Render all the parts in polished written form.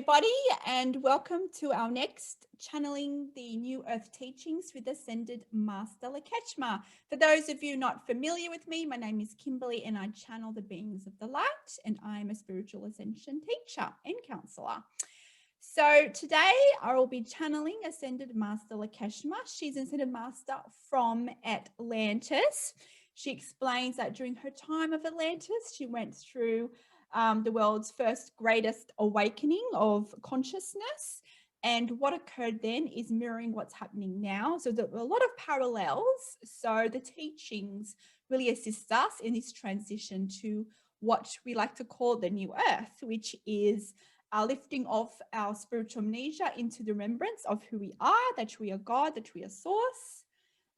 everybody, and welcome to our next Channeling the New Earth Teachings with Ascended Master Lakeshma. For those of you not familiar with me, my name is Kimberley and I channel the beings of the light, and I'm a spiritual ascension teacher and counselor. So today I will be channeling Ascended Master Lakeshma. She's an Ascended Master from Atlantis. She explains that during her time of Atlantis, she went through the world's first greatest awakening of consciousness. And what occurred then is mirroring what's happening now. So there are a lot of parallels. So the teachings really assist us in this transition to what we like to call the new earth, which is lifting off our spiritual amnesia into the remembrance of who we are, that we are God, that we are source,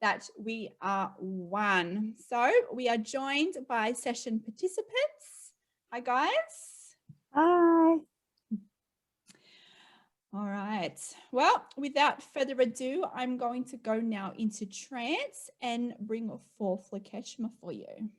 that we are one. So we are joined by session participants. Hi, guys. Hi. All right. Well, without further ado, I'm going to go now into trance and bring forth Lakeshma for you.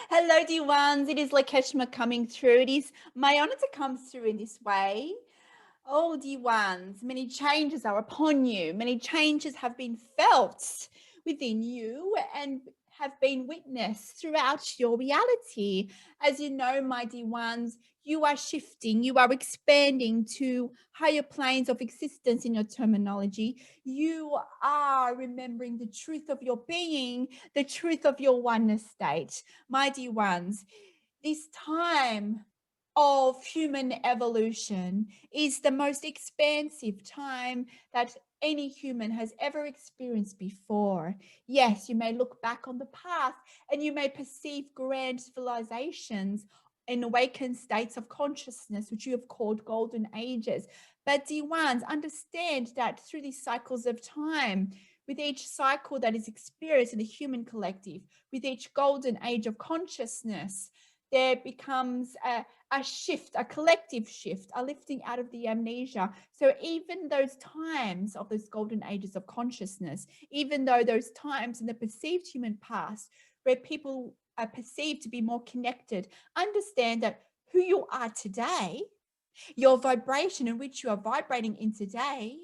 Hello, dear ones. It is Lakeshma coming through. It is my honor to come through in this way. Oh, dear ones, many changes are upon you. Many changes have been felt within you and have been witnessed throughout your reality. As you know, my dear ones, you are shifting, you are expanding to higher planes of existence in your terminology. You are remembering the truth of your being, the truth of your oneness state. My dear ones, this time of human evolution is the most expansive time that any human has ever experienced before. Yes, you may look back on the past and you may perceive grand civilizations and awakened states of consciousness, which you have called golden ages. But dear ones, understand that through these cycles of time, with each cycle that is experienced in the human collective, with each golden age of consciousness, there becomes a shift, a collective shift, a lifting out of the amnesia. So even those times of those golden ages of consciousness, even though those times in the perceived human past where people are perceived to be more connected, understand that who you are today, your vibration in which you are vibrating in today,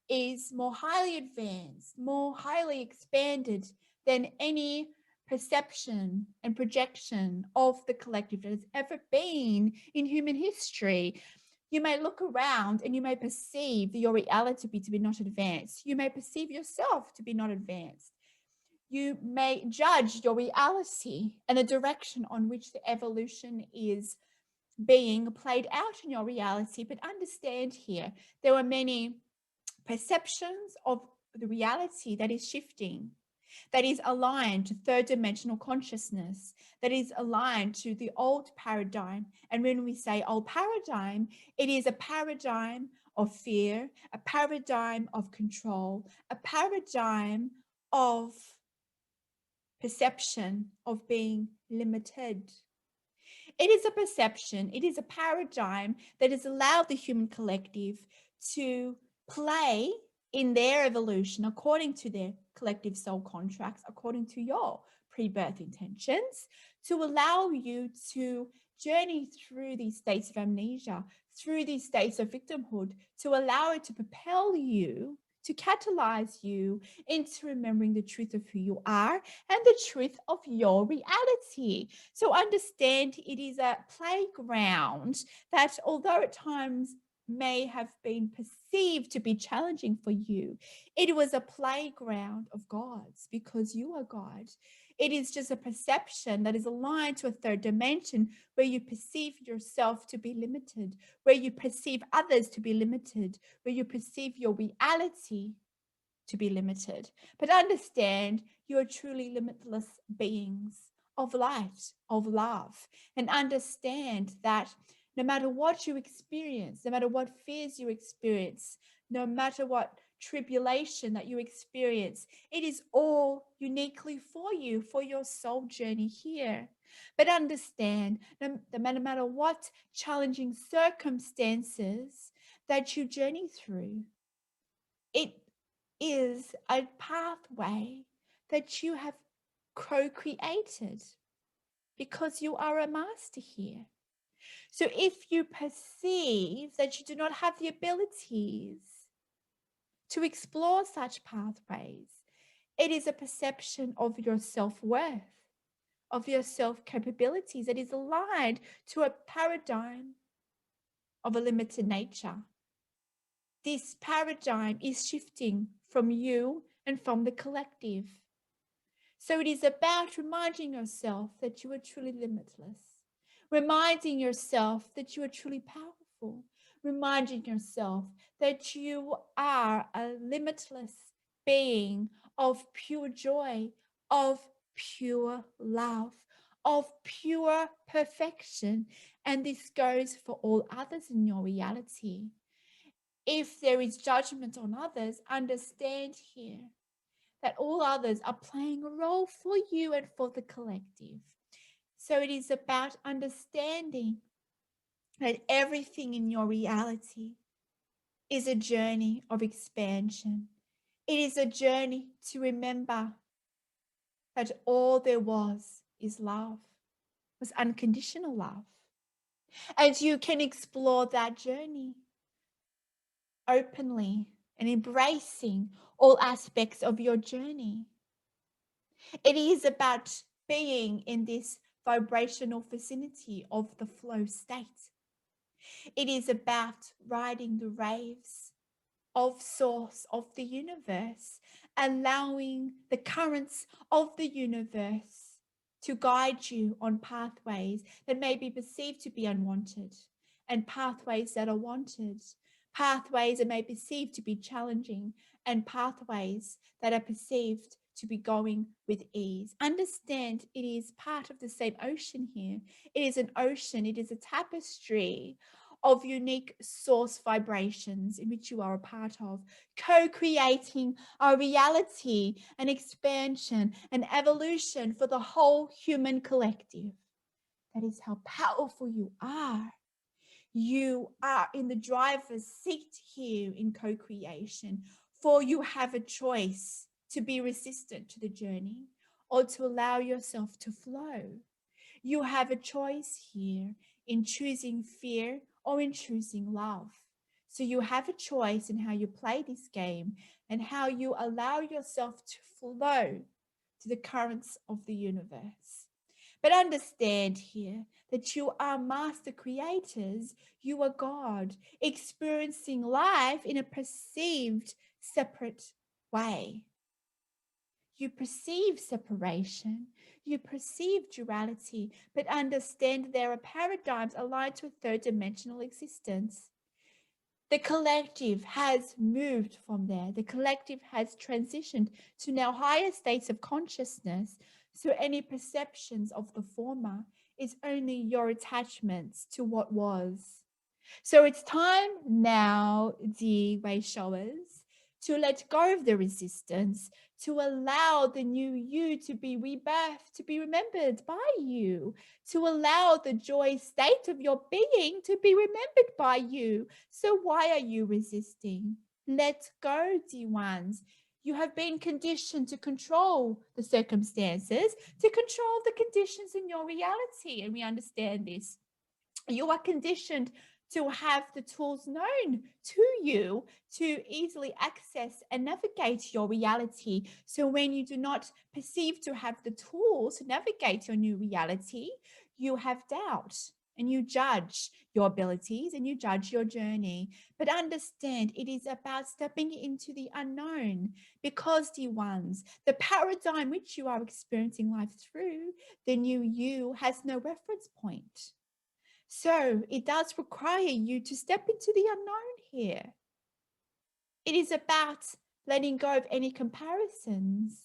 is more highly advanced, more highly expanded than any perception and projection of the collective that has ever been in human history. You may look around and you may perceive your reality to be not advanced. You may perceive yourself to be not advanced. You may judge your reality and the direction on which the evolution is being played out in your reality. But understand here, there are many perceptions of the reality that is shifting, that is aligned to third dimensional consciousness, that is aligned to the old paradigm. And when we say old paradigm, it is a paradigm of fear, a paradigm of control, a paradigm of perception of being limited. It is a perception, it is a paradigm that has allowed the human collective to play in their evolution according to their collective soul contracts, according to your pre-birth intentions, to allow you to journey through these states of amnesia, through these states of victimhood, to allow it to propel you, to catalyze you into remembering the truth of who you are and the truth of your reality. So understand it is a playground that, although at times may have been perceived to be challenging for you, it was a playground of God's because you are God. It is just a perception that is aligned to a third dimension where you perceive yourself to be limited, where you perceive others to be limited, where you perceive your reality to be limited. But understand you are truly limitless beings of light, of love, and understand that no matter what you experience, no matter what fears you experience, no matter what tribulation that you experience, it is all uniquely for you, for your soul journey here. But understand, no matter what challenging circumstances that you journey through, it is a pathway that you have co-created because you are a master here. So if you perceive that you do not have the abilities to explore such pathways, it is a perception of your self-worth, of your self-capabilities that is aligned to a paradigm of a limited nature. This paradigm is shifting from you and from the collective. So it is about reminding yourself that you are truly limitless, reminding yourself that you are truly powerful, reminding yourself that you are a limitless being of pure joy, of pure love, of pure perfection. And this goes for all others in your reality. If there is judgment on others, understand here that all others are playing a role for you and for the collective. So it is about understanding that everything in your reality is a journey of expansion. It is a journey to remember that all there was is love, was unconditional love. And you can explore that journey openly and embracing all aspects of your journey. It is about being in this vibrational vicinity of the flow state. It is about riding the waves of source of the universe, allowing the currents of the universe to guide you on pathways that may be perceived to be unwanted and pathways that are wanted, pathways that may be perceived to be challenging and pathways that are perceived to be going with ease. Understand it is part of the same ocean here. It is an ocean, it is a tapestry of unique source vibrations in which you are a part of, co-creating a reality, an expansion, an evolution for the whole human collective. That is how powerful you are. You are in the driver's seat here in co-creation, for you have a choice to be resistant to the journey or to allow yourself to flow. You have a choice here in choosing fear or in choosing love. So you have a choice in how you play this game and how you allow yourself to flow to the currents of the universe. But understand here that you are master creators. You are God, experiencing life in a perceived separate way. You perceive separation, you perceive duality, but understand there are paradigms aligned to a third dimensional existence. The collective has moved from there. The collective has transitioned to now higher states of consciousness. So any perceptions of the former is only your attachments to what was. So it's time now, dear Wayshowers, to let go of the resistance, to allow the new you to be rebirthed, to be remembered by you, to allow the joy state of your being to be remembered by you. So why are you resisting? Let go, dear ones. You have been conditioned to control the circumstances, to control the conditions in your reality. And we understand this. You are conditioned to have the tools known to you to easily access and navigate your reality. So when you do not perceive to have the tools to navigate your new reality, you have doubt and you judge your abilities and you judge your journey. But understand, it is about stepping into the unknown, because, dear ones, the paradigm which you are experiencing life through, the new you, has no reference point. So it does require you to step into the unknown here. It is about letting go of any comparisons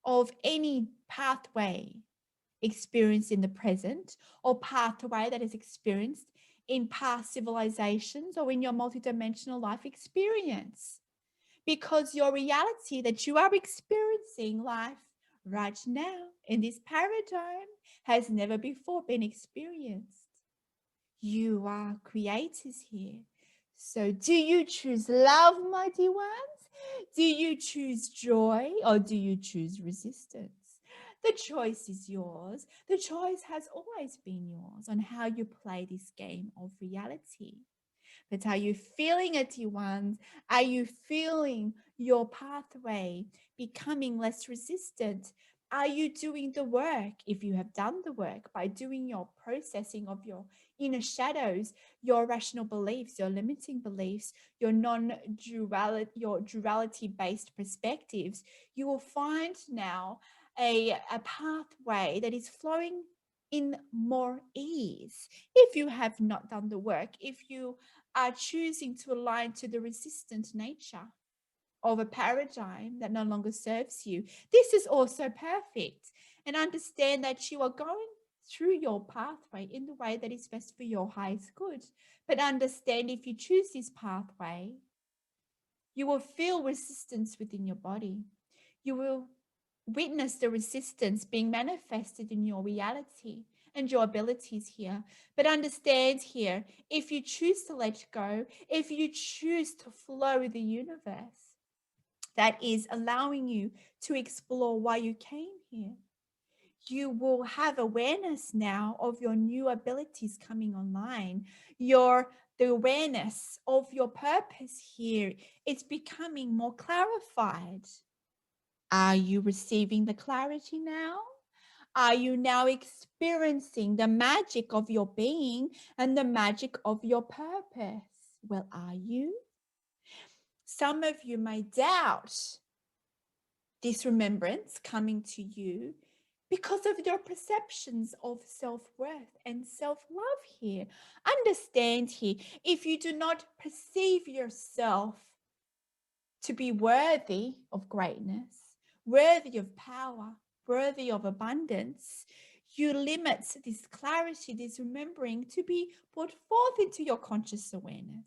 of any pathway experienced in the present, or pathway that is experienced in past civilizations or in your multidimensional life experience. Because your reality that you are experiencing life right now in this paradigm has never before been experienced. You are creators here. So do you choose love, my dear ones? Do you choose joy, or do you choose resistance? The choice is yours. The choice has always been yours on how you play this game of reality. But are you feeling it, dear ones? Are you feeling your pathway becoming less resistant? Are you doing the work? If you have done the work by doing your processing of your inner shadows, your rational beliefs, your limiting beliefs, your duality-based perspectives, you will find now a pathway that is flowing in more ease. If you have not done the work, if you are choosing to align to the resistant nature of a paradigm that no longer serves you, this is also perfect. And understand that you are going through your pathway in the way that is best for your highest good. But understand, if you choose this pathway, you will feel resistance within your body. You will witness the resistance being manifested in your reality and your abilities here. But understand here, if you choose to let go, if you choose to flow with the universe, that is allowing you to explore why you came here, you will have awareness now of your new abilities coming online. The awareness of your purpose here is becoming more clarified. Are you receiving the clarity now? Are you now experiencing the magic of your being and the magic of your purpose? Well, are you? Some of you may doubt this remembrance coming to you because of your perceptions of self-worth and self-love here. Understand here, if you do not perceive yourself to be worthy of greatness, worthy of power, worthy of abundance, you limit this clarity, this remembering to be brought forth into your conscious awareness.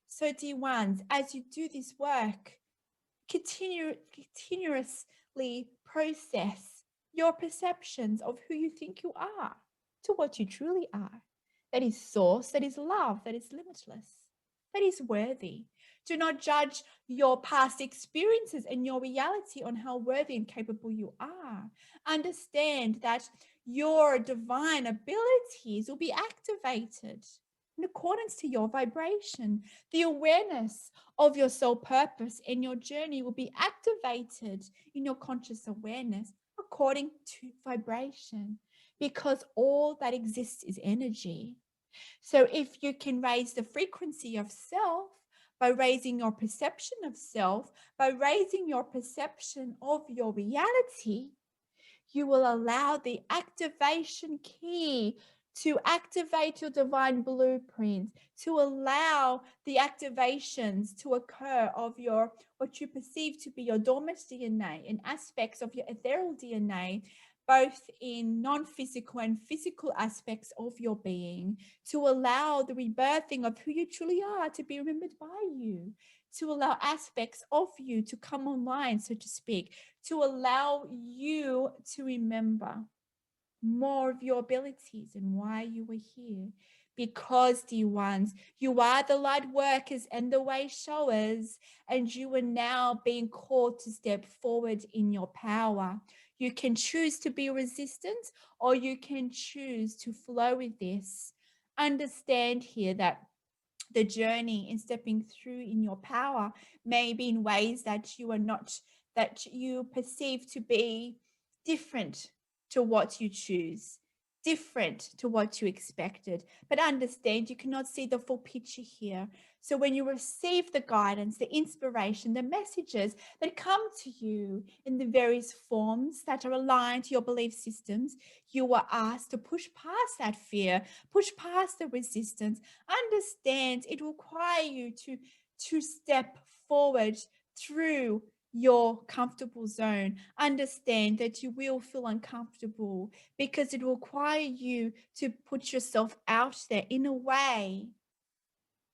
So, dear ones, as you do this work, continuously process your perceptions of who you think you are to what you truly are. That is source, that is love, that is limitless, that is worthy. Do not judge your past experiences and your reality on how worthy and capable you are. Understand that your divine abilities will be activated in accordance to your vibration. The awareness of your soul purpose and your journey will be activated in your conscious awareness according to vibration, because all that exists is energy. So if you can raise the frequency of self by raising your perception of self, by raising your perception of your reality, you will allow the activation key to activate your divine blueprint, to allow the activations to occur of your, what you perceive to be your dormant DNA and aspects of your ethereal DNA, both in non-physical and physical aspects of your being, to allow the rebirthing of who you truly are to be remembered by you, to allow aspects of you to come online, so to speak, to allow you to remember more of your abilities and why you were here. Because, dear ones, you are the light workers and the way showers, and you are now being called to step forward in your power. You can choose to be resistant, or you can choose to flow with this. Understand here that the journey in stepping through in your power may be in ways that you are not, that you perceive to be different to what you choose, different to what you expected. But understand, you cannot see the full picture here. So when you receive the guidance, the inspiration, the messages that come to you in the various forms that are aligned to your belief systems, you are asked to push past that fear, push past the resistance. Understand, it will require you to step forward through your comfortable zone. Understand that you will feel uncomfortable because it will require you to put yourself out there in a way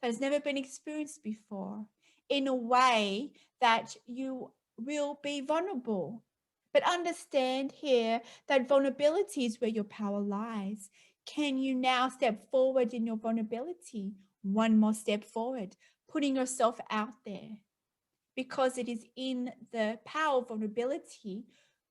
that has never been experienced before, in a way that you will be vulnerable. But understand here that vulnerability is where your power lies. Can you now step forward in your vulnerability? One more step forward, putting yourself out there, because it is in the power of vulnerability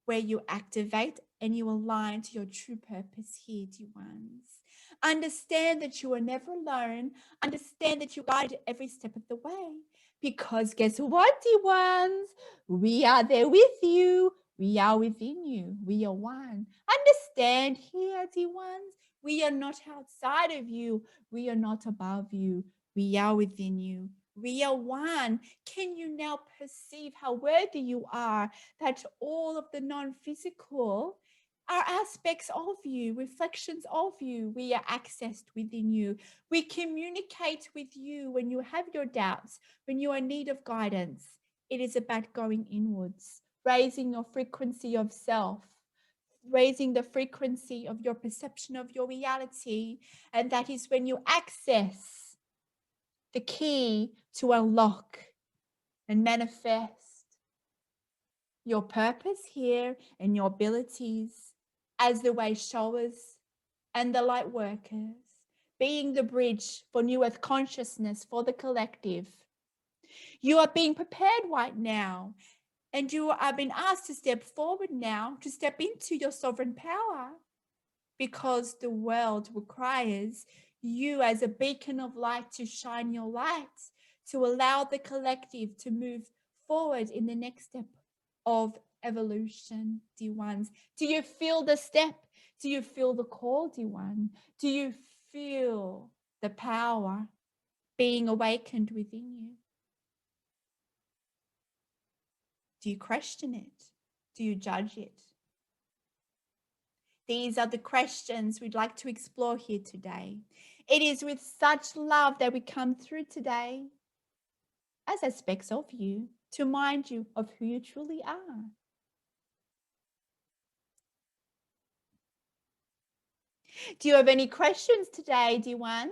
where you activate and you align to your true purpose here, dear ones. Understand that you are never alone. Understand that you guide every step of the way. Because guess what, dear ones? We are there with you. We are within you. We are one. Understand here, dear ones. We are not outside of you. We are not above you. We are within you. We are one. Can you now perceive how worthy you are, that all of the non-physical are aspects of you, reflections of you. We are accessed within you. We communicate with you when you have your doubts, when you are in need of guidance. It is about going inwards, raising your frequency of self, raising the frequency of your perception of your reality. And that is when you access the key to unlock and manifest your purpose here and your abilities as the way showers and the light workers, being the bridge for new earth consciousness for the collective. You are being prepared right now, and you are being asked to step forward now, to step into your sovereign power, because the world requires you as a beacon of light to shine your light, to allow the collective to move forward in the next step of evolution, dear ones. Do you feel the step? Do you feel the call, dear one? Do you feel the power being awakened within you? Do you question it? Do you judge it? These are the questions we'd like to explore here today. It is with such love that we come through today as aspects of you to remind you of who you truly are. Do you have any questions today, dear ones?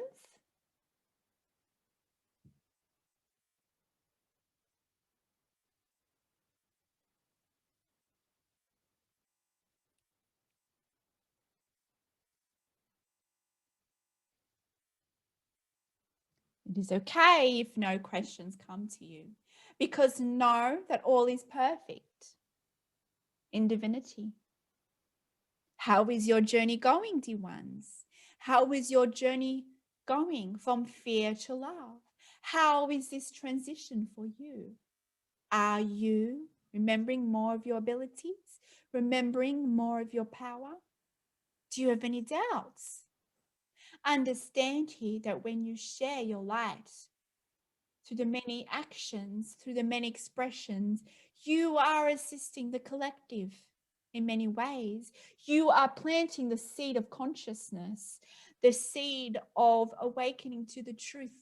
It is okay if no questions come to you, because know that all is perfect in divinity. How is your journey going, dear ones? How is your journey going from fear to love? How is this transition for you? Are you remembering more of your abilities? Remembering more of your power? Do you have any doubts? Understand here that when you share your light through the many actions, through the many expressions, you are assisting the collective in many ways. You are planting the seed of consciousness, the seed of awakening to the truth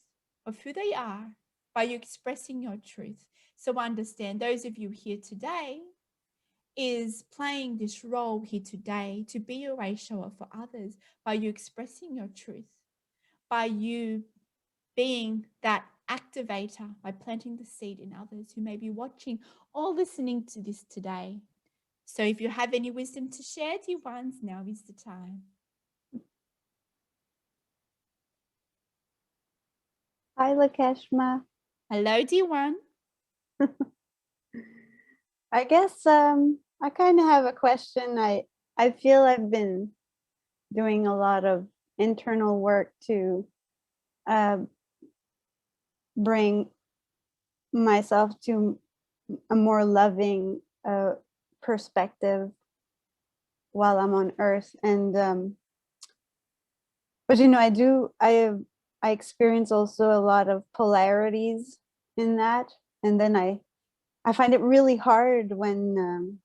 of who they are by you expressing your truth. So understand, those of you here today is playing this role here today to be a way shower for others by you expressing your truth, by you being that activator by planting the seed in others who may be watching or listening to this today. So if you have any wisdom to share, dear ones, now is the time. Hi, Lakeshma. Hello, dear one. I guess I kind of have a question. I feel I've been doing a lot of internal work to bring myself to a more loving perspective while I'm on Earth, and but I experience also a lot of polarities in that, and then I find it really hard when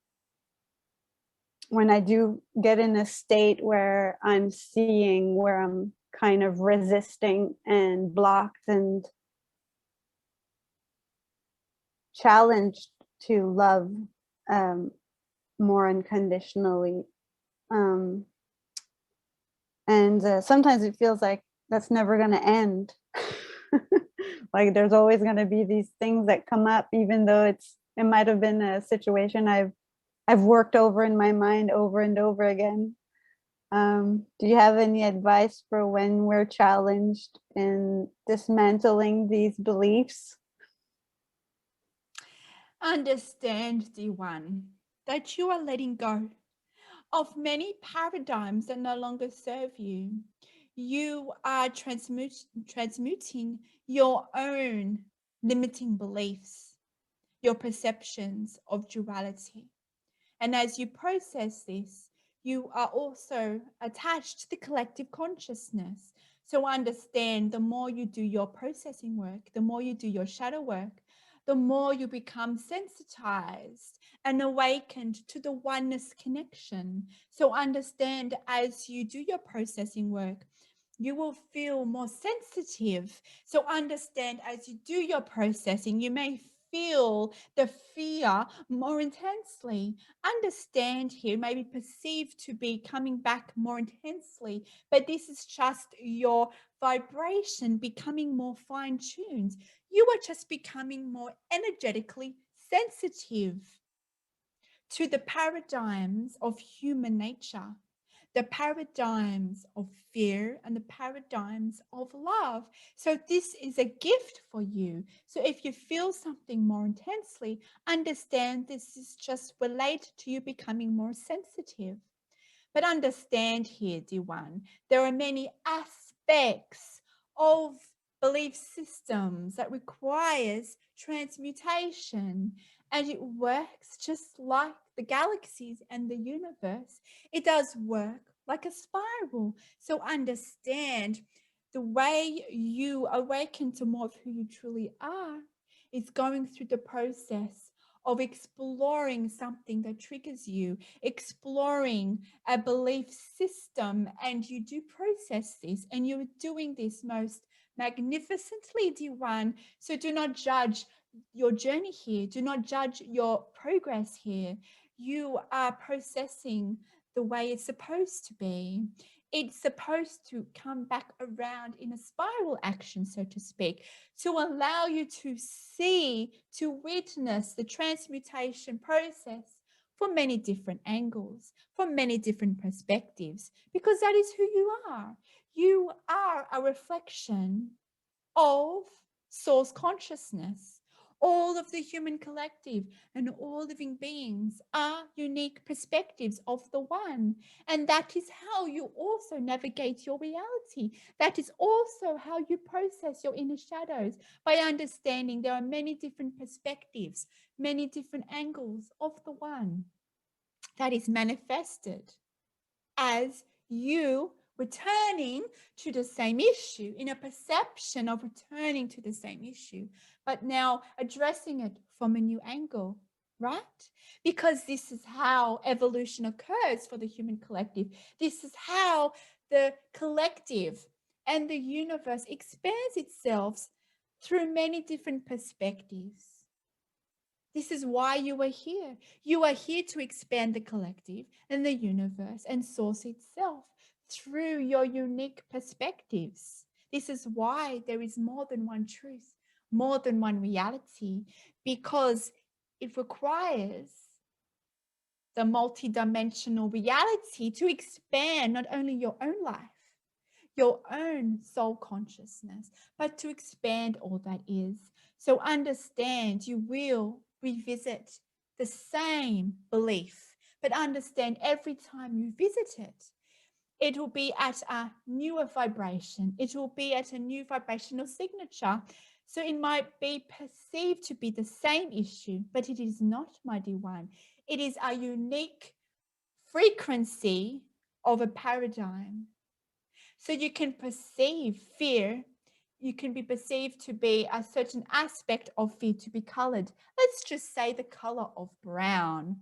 I do get in a state where I'm seeing where I'm kind of resisting and blocked and challenged to love more unconditionally. Um, and sometimes it feels like that's never going to end. Like there's always going to be these things that come up, even though it might have been a situation I've worked over in my mind over and over again. Do you have any advice for when we're challenged in dismantling these beliefs? Understand, dear one, that you are letting go of many paradigms that no longer serve you. You are transmuting your own limiting beliefs, your perceptions of duality. And as you process this, you are also attached to the collective consciousness. So understand, the more you do your processing work, the more you do your shadow work, the more you become sensitized and awakened to the oneness connection. So understand, as you do your processing work, you will feel more sensitive. So understand, as you do your processing, you may feel the fear more intensely. Understand here may be perceived to be coming back more intensely, but this is just your vibration becoming more fine tuned. You are just becoming more energetically sensitive to the paradigms of human nature, the paradigms of fear and the paradigms of love. So this is a gift for you. So if you feel something more intensely, understand this is just related to you becoming more sensitive. But understand here, dear one, there are many aspects of belief systems that requires transmutation, and it works just like the galaxies and the universe. It does work like a spiral. So understand, the way you awaken to more of who you truly are is going through the process of exploring something that triggers you, exploring a belief system, and you do process this, and you're doing this most magnificently, dear one. So do not judge your journey here, do not judge your progress here. You are processing the way it's supposed to be. It's supposed to come back around in a spiral action, so to speak, to allow you to see, to witness the transmutation process from many different angles, from many different perspectives, because that is who you are. You are a reflection of source consciousness. All of the human collective and all living beings are unique perspectives of the one. And that is how you also navigate your reality. That is also how you process your inner shadows, by understanding there are many different perspectives, many different angles of the one that is manifested as you returning to the same issue, in a perception of returning to the same issue, but now addressing it from a new angle, right? Because this is how evolution occurs for the human collective. This is how the collective and the universe expands itself through many different perspectives. This is why you are here. You are here to expand the collective and the universe and source itself through your unique perspectives. This is why there is more than one truth, more than one reality, because it requires the multidimensional reality to expand not only your own life, your own soul consciousness, but to expand all that is. So understand you will revisit the same belief, but understand every time you visit it will be at a newer vibration. It will be at a new vibrational signature. So it might be perceived to be the same issue, but it is not, my dear one. It is a unique frequency of a paradigm. So you can perceive fear. You can be perceived to be a certain aspect of fear to be colored. Let's just say the color of brown.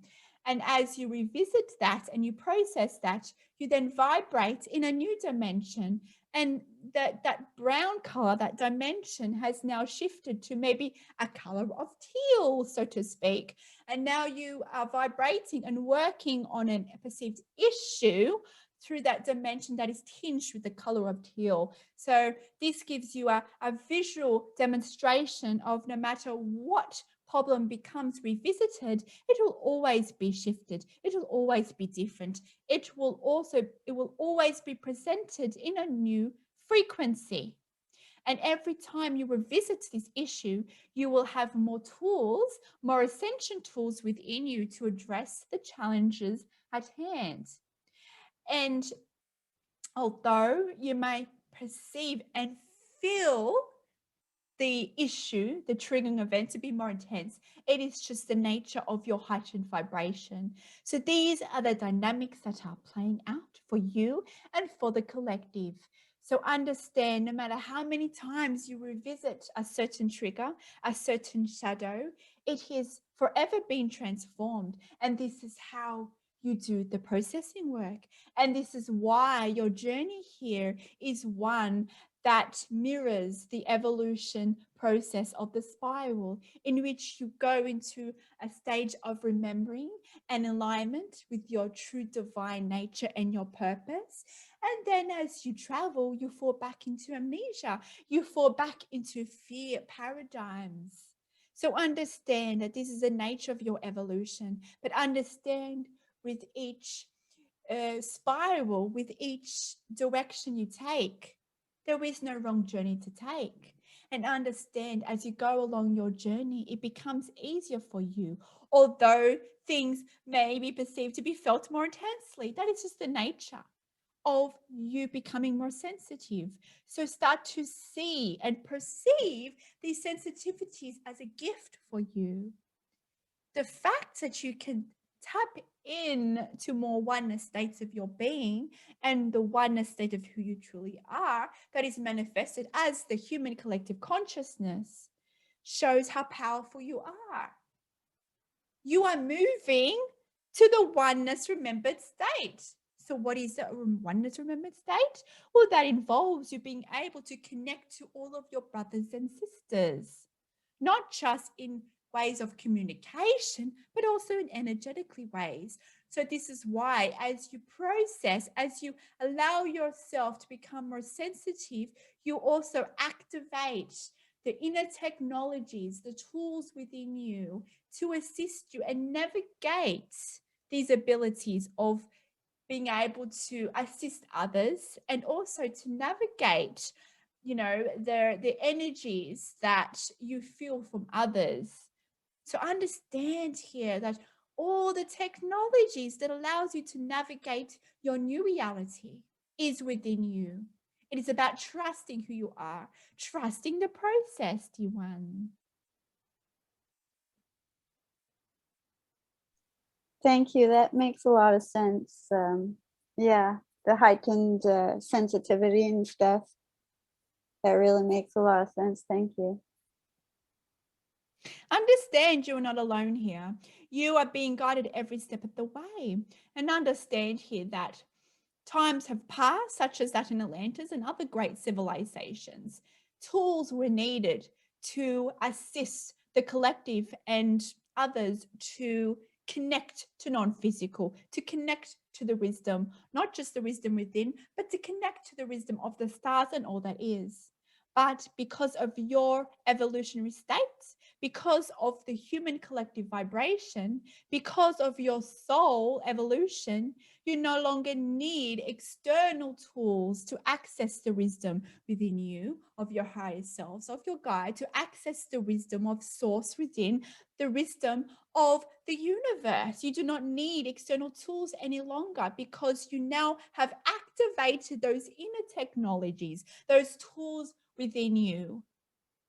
And as you revisit that and you process that, you then vibrate in a new dimension. And that brown color, that dimension has now shifted to maybe a color of teal, so to speak. And now you are vibrating and working on a perceived issue through that dimension that is tinged with the color of teal. So this gives you a visual demonstration of no matter what problem becomes revisited, it will always be shifted. It will always be different. It will always be presented in a new frequency. And every time you revisit this issue, you will have more tools, more ascension tools within you to address the challenges at hand. And although you may perceive and feel the issue, the triggering event to be more intense, it is just the nature of your heightened vibration. So these are the dynamics that are playing out for you and for the collective. So understand, no matter how many times you revisit a certain trigger, a certain shadow, it has forever been transformed. And this is how you do the processing work. And this is why your journey here is one that mirrors the evolution process of the spiral, in which you go into a stage of remembering and alignment with your true divine nature and your purpose. And then as you travel, you fall back into amnesia, you fall back into fear paradigms. So understand that this is the nature of your evolution, but understand with each spiral, with each direction you take, there is no wrong journey to take. And understand as you go along your journey, it becomes easier for you. Although things may be perceived to be felt more intensely, that is just the nature of you becoming more sensitive. So start to see and perceive these sensitivities as a gift for you. The fact that you can tap in to more oneness states of your being and the oneness state of who you truly are that is manifested as the human collective consciousness shows how powerful you are. You are moving to the oneness remembered state. So what is the oneness remembered state? Well, that involves you being able to connect to all of your brothers and sisters, not just in ways of communication, but also in energetically ways. So this is why as you process, as you allow yourself to become more sensitive, you also activate the inner technologies, the tools within you to assist you and navigate these abilities of being able to assist others and also to navigate, the energies that you feel from others. So understand here that all the technologies that allows you to navigate your new reality is within you. It is about trusting who you are, trusting the process, dear one. Thank you. That makes a lot of sense. Yeah, the heightened sensitivity and stuff. That really makes a lot of sense. Thank you. Understand you're not alone here. You are being guided every step of the way. And understand here that times have passed, such as that in Atlantis and other great civilizations. Tools were needed to assist the collective and others to connect to non-physical, to connect to the wisdom, not just the wisdom within, but to connect to the wisdom of the stars and all that is. But because of your evolutionary state, because of the human collective vibration, because of your soul evolution, you no longer need external tools to access the wisdom within you, of your higher selves, of your guide, to access the wisdom of source within, the wisdom of the universe. You do not need external tools any longer because you now have activated those inner technologies, those tools within you.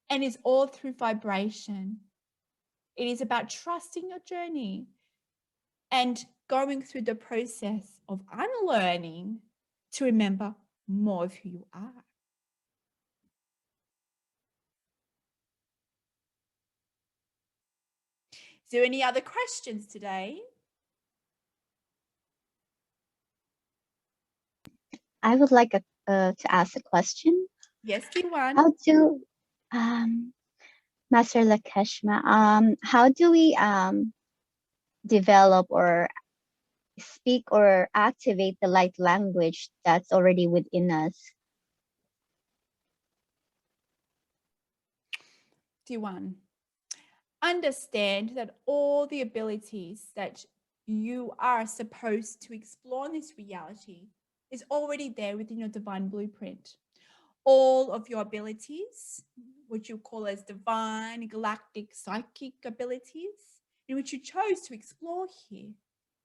And it's all through vibration. It is about trusting your journey and going through the process of unlearning to remember more of who you are. Is there any other questions today? I would like to ask a question. Yes, Kiwan. How do Master Lakeshma, how do we develop or speak or activate the light language that's already within us? D1. Understand that all the abilities that you are supposed to explore in this reality is already there within your divine blueprint. All of your abilities, which you call as divine, galactic, psychic abilities, in which you chose to explore here,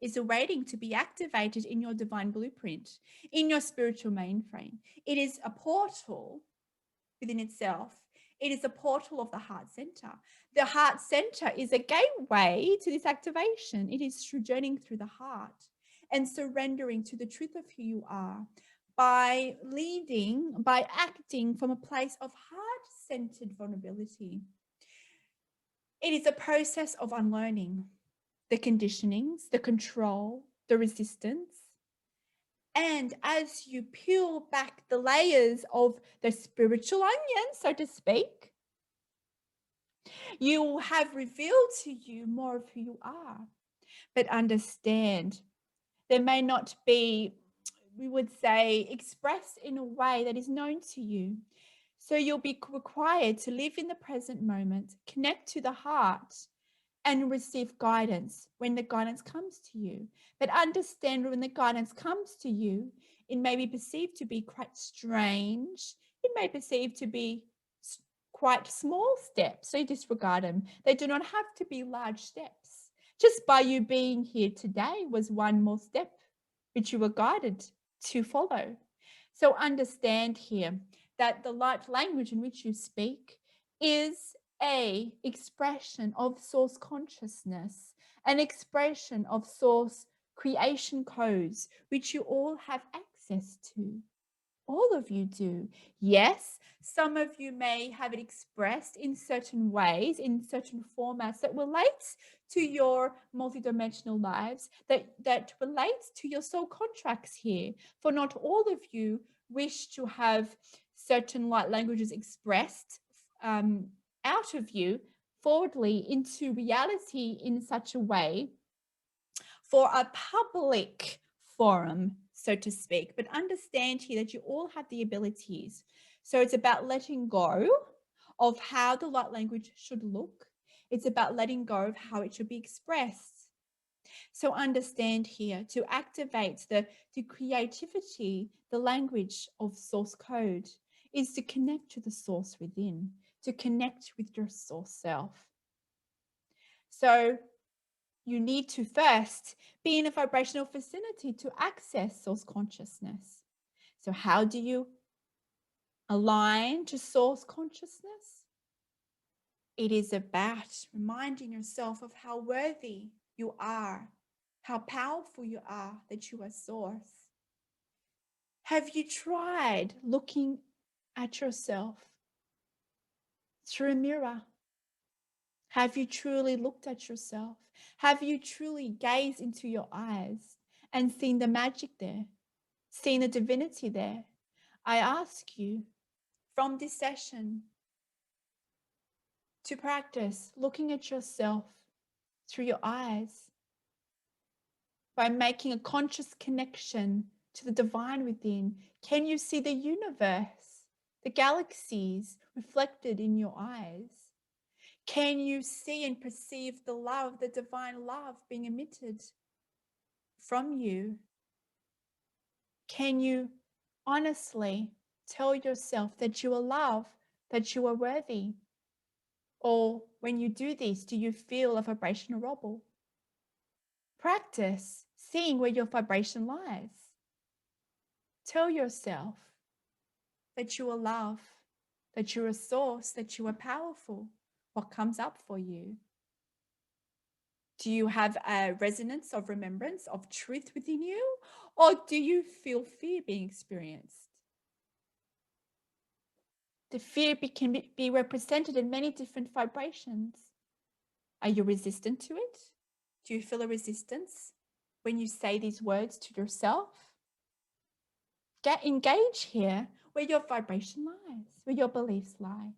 is awaiting to be activated in your divine blueprint, in your spiritual mainframe. It is a portal within itself. It is a portal of the heart center. The heart center is a gateway to this activation. It is through journeying through the heart and surrendering to the truth of who you are by leading, by acting from a place of heart-centered vulnerability. It is a process of unlearning the conditionings, the control, the resistance. And as you peel back the layers of the spiritual onion, so to speak, you will have revealed to you more of who you are. But understand, there may not be, we would say, expressed in a way that is known to you. So you'll be required to live in the present moment, connect to the heart, and receive guidance when the guidance comes to you. But understand, when the guidance comes to you, it may be perceived to be quite strange. It may be perceived to be quite small steps, so disregard them. They do not have to be large steps. Just by you being here today was one more step which you were guided to follow. So understand here that the light language in which you speak is a expression of source consciousness, an expression of source creation codes, which you all have access to. All of you do. Yes, some of you may have it expressed in certain ways, in certain formats that relates to your multidimensional lives, that relates to your soul contracts here. For not all of you wish to have certain light languages expressed out of you forwardly into reality in such a way for a public forum, so to speak. But understand here that you all have the abilities. So it's about letting go of how the light language should look. It's about letting go of how it should be expressed. So understand here, to activate the creativity, the language of source code is to connect to the source within, to connect with your source self. So you need to first be in a vibrational vicinity to access source consciousness. So how do you align to source consciousness? It is about reminding yourself of how worthy you are, how powerful you are, that you are source. Have you tried looking at yourself through a mirror? Have you truly looked at yourself? Have you truly gazed into your eyes and seen the magic there, seen the divinity there? I ask you from this session to practice looking at yourself through your eyes by making a conscious connection to the divine within. Can you see the universe the galaxies reflected in your eyes? Can you see and perceive the love, the divine love being emitted from you? Can you honestly tell yourself that you are loved, that you are worthy? Or when you do this, do you feel a vibrational wobble? Practice seeing where your vibration lies. Tell yourself that you are love, that you're a source, that you are powerful. What comes up for you? Do you have a resonance of remembrance of truth within you? Or do you feel fear being experienced? The fear can be represented in many different vibrations. Are you resistant to it? Do you feel a resistance when you say these words to yourself? Get engaged here where your vibration lies, where your beliefs lie.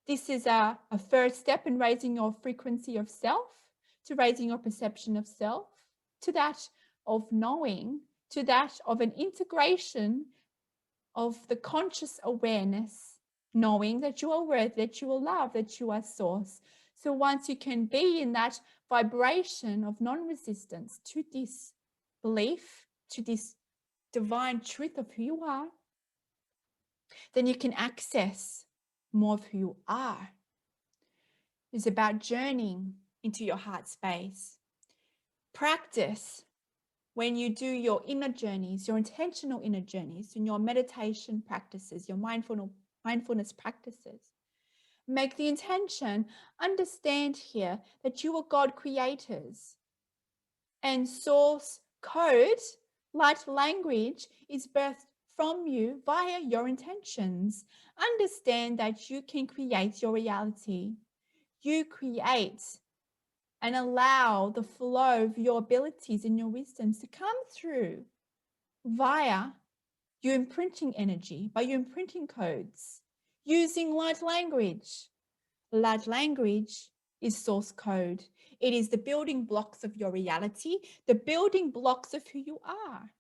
This is a first step in raising your frequency of self, to raising your perception of self, to that of knowing, to that of an integration of the conscious awareness, knowing that you are worthy, that you are loved, that you are source. So once you can be in that vibration of non-resistance to this belief, to this divine truth of who you are, then you can access more of who you are. It's about journeying into your heart space. Practice when you do your inner journeys, your intentional inner journeys, in your meditation practices, your mindfulness practices. Make the intention, understand here that you are God creators, and source code, light language, is birthed from you via your intentions. Understand that you can create your reality. You create and allow the flow of your abilities and your wisdoms to come through via your imprinting energy, by your imprinting codes, using light language. Light language is source code. It is the building blocks of your reality, the building blocks of who you are.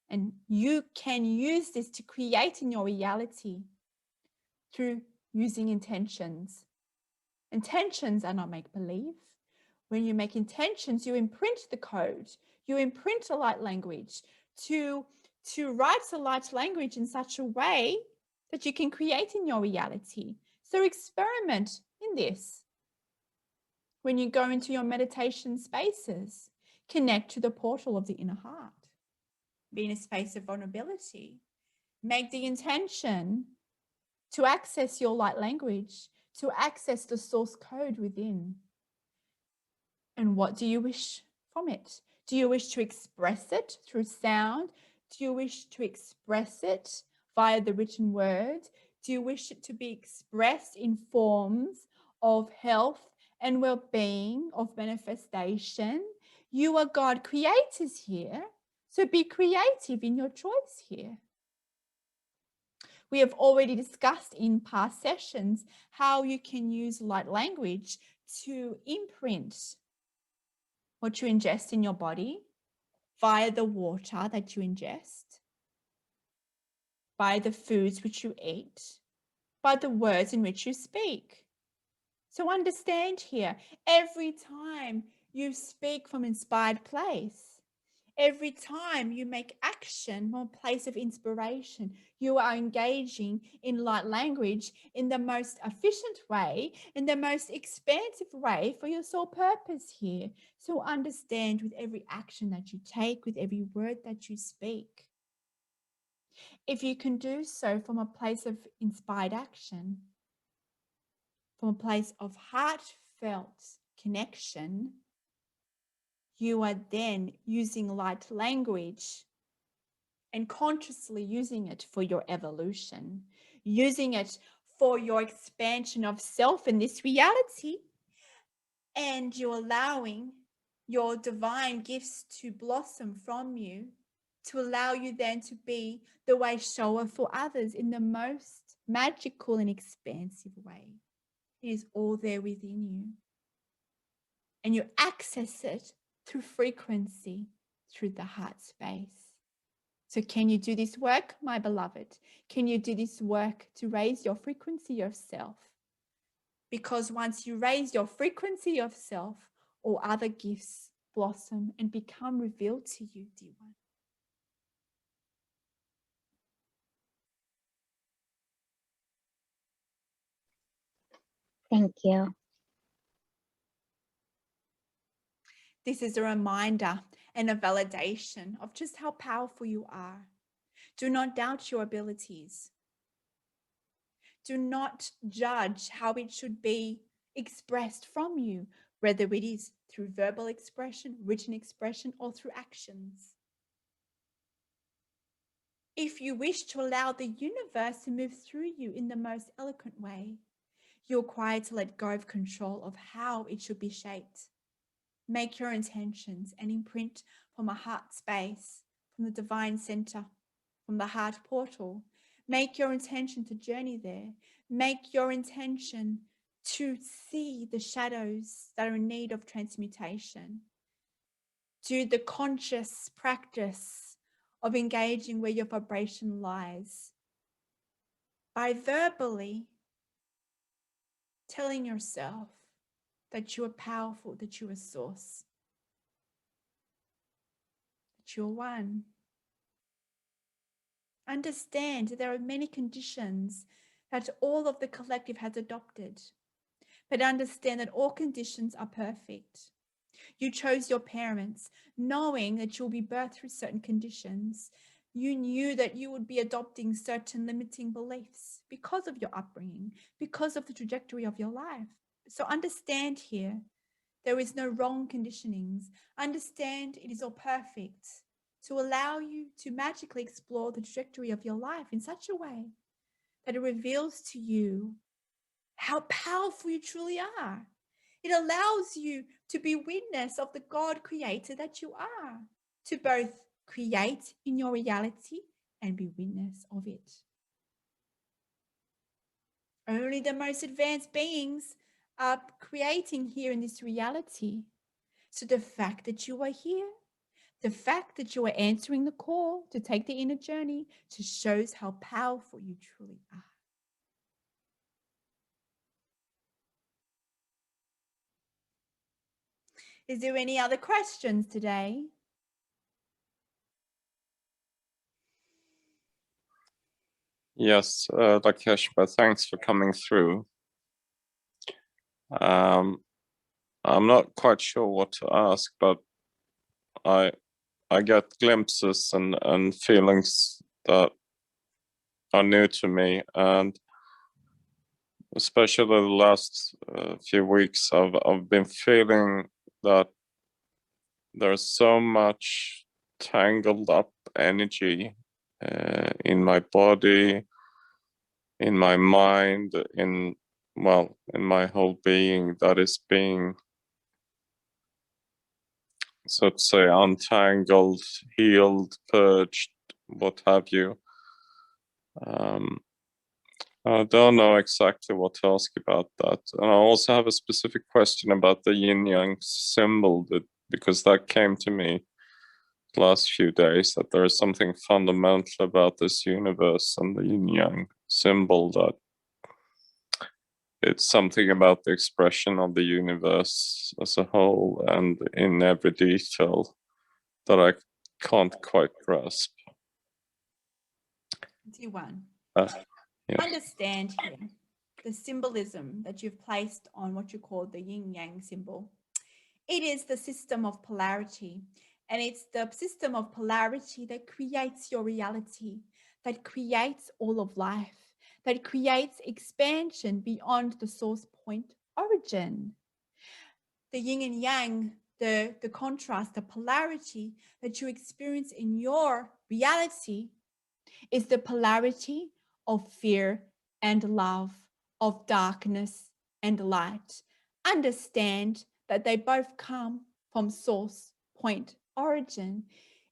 And you can use this to create in your reality through using intentions. Intentions are not make-believe. When you make intentions, you imprint the code. You imprint a light language to write a light language in such a way that you can create in your reality. So experiment in this. When you go into your meditation spaces, connect to the portal of the inner heart. Be in a space of vulnerability. Make the intention to access your light language, to access the source code within. And what do you wish from it? Do you wish to express it through sound? Do you wish to express it via the written word? Do you wish it to be expressed in forms of health and well-being, of manifestation? You are God creators here, so be creative in your choice here. We have already discussed in past sessions how you can use light language to imprint what you ingest in your body via the water that you ingest, by the foods which you eat, by the words in which you speak. So understand here, every time you speak from inspired place, every time you make action from a place of inspiration, you are engaging in light language in the most efficient way, in the most expansive way for your soul purpose here. So understand with every action that you take, with every word that you speak. If you can do so from a place of inspired action, from a place of heartfelt connection, you are then using light language and consciously using it for your evolution, using it for your expansion of self in this reality, and you're allowing your divine gifts to blossom from you, to allow you then to be the wayshower for others in the most magical and expansive way. It is all there within you. And you access it through frequency, through the heart space. So can you do this work, my beloved? Can you do this work to raise your frequency of self? Because once you raise your frequency of self, all other gifts blossom and become revealed to you, dear one. Thank you. This is a reminder and a validation of just how powerful you are. Do not doubt your abilities. Do not judge how it should be expressed from you, whether it is through verbal expression, written expression, or through actions. If you wish to allow the universe to move through you in the most eloquent way, you're required to let go of control of how it should be shaped. Make your intentions and imprint from a heart space, from the divine center, from the heart portal. Make your intention to journey there. Make your intention to see the shadows that are in need of transmutation. Do the conscious practice of engaging where your vibration lies by verbally telling yourself that you are powerful, that you are source, that you're one. Understand that there are many conditions that all of the collective has adopted, but understand that all conditions are perfect. You chose your parents knowing that you'll be birthed through certain conditions. You knew that you would be adopting certain limiting beliefs because of your upbringing, because of the trajectory of your life. So understand here, there is no wrong conditionings. Understand it is all perfect to allow you to magically explore the trajectory of your life in such a way that it reveals to you how powerful you truly are. It allows you to be witness of the God creator that you are, to both create in your reality and be witness of it. Only the most advanced beings are creating here in this reality. So the fact that you are here, the fact that you are answering the call to take the inner journey, just shows how powerful you truly are. Is there any other questions today? Yes, Lakeshma, thanks for coming through. I'm not quite sure what to ask, but I get glimpses and feelings that are new to me, and especially the last few weeks, I've been feeling that there's so much tangled up energy in my body, in my mind, in my whole being that is being, so to say, untangled, healed, purged, what have you. I don't know exactly what to ask about that. And I also have a specific question about the yin yang symbol, because that came to me the last few days, that there is something fundamental about this universe and the yin yang symbol, that it's something about the expression of the universe as a whole and in every detail that I can't quite grasp. D1. Yes. Understand here the symbolism that you've placed on what you call the yin yang symbol. It is the system of polarity, and it's the system of polarity that creates your reality, that creates all of life, that creates expansion beyond the source point origin. The yin and yang, the contrast, the polarity that you experience in your reality is the polarity of fear and love, of darkness and light. Understand that they both come from source point origin.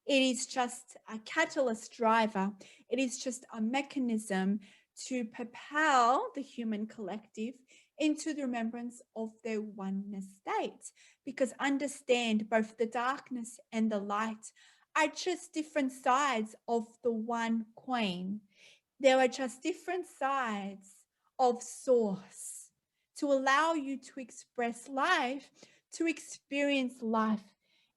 It is just a catalyst driver. It is just a mechanism to propel the human collective into the remembrance of their oneness state. Because understand, both the darkness and the light are just different sides of the one coin. There are just different sides of source to allow you to express life, to experience life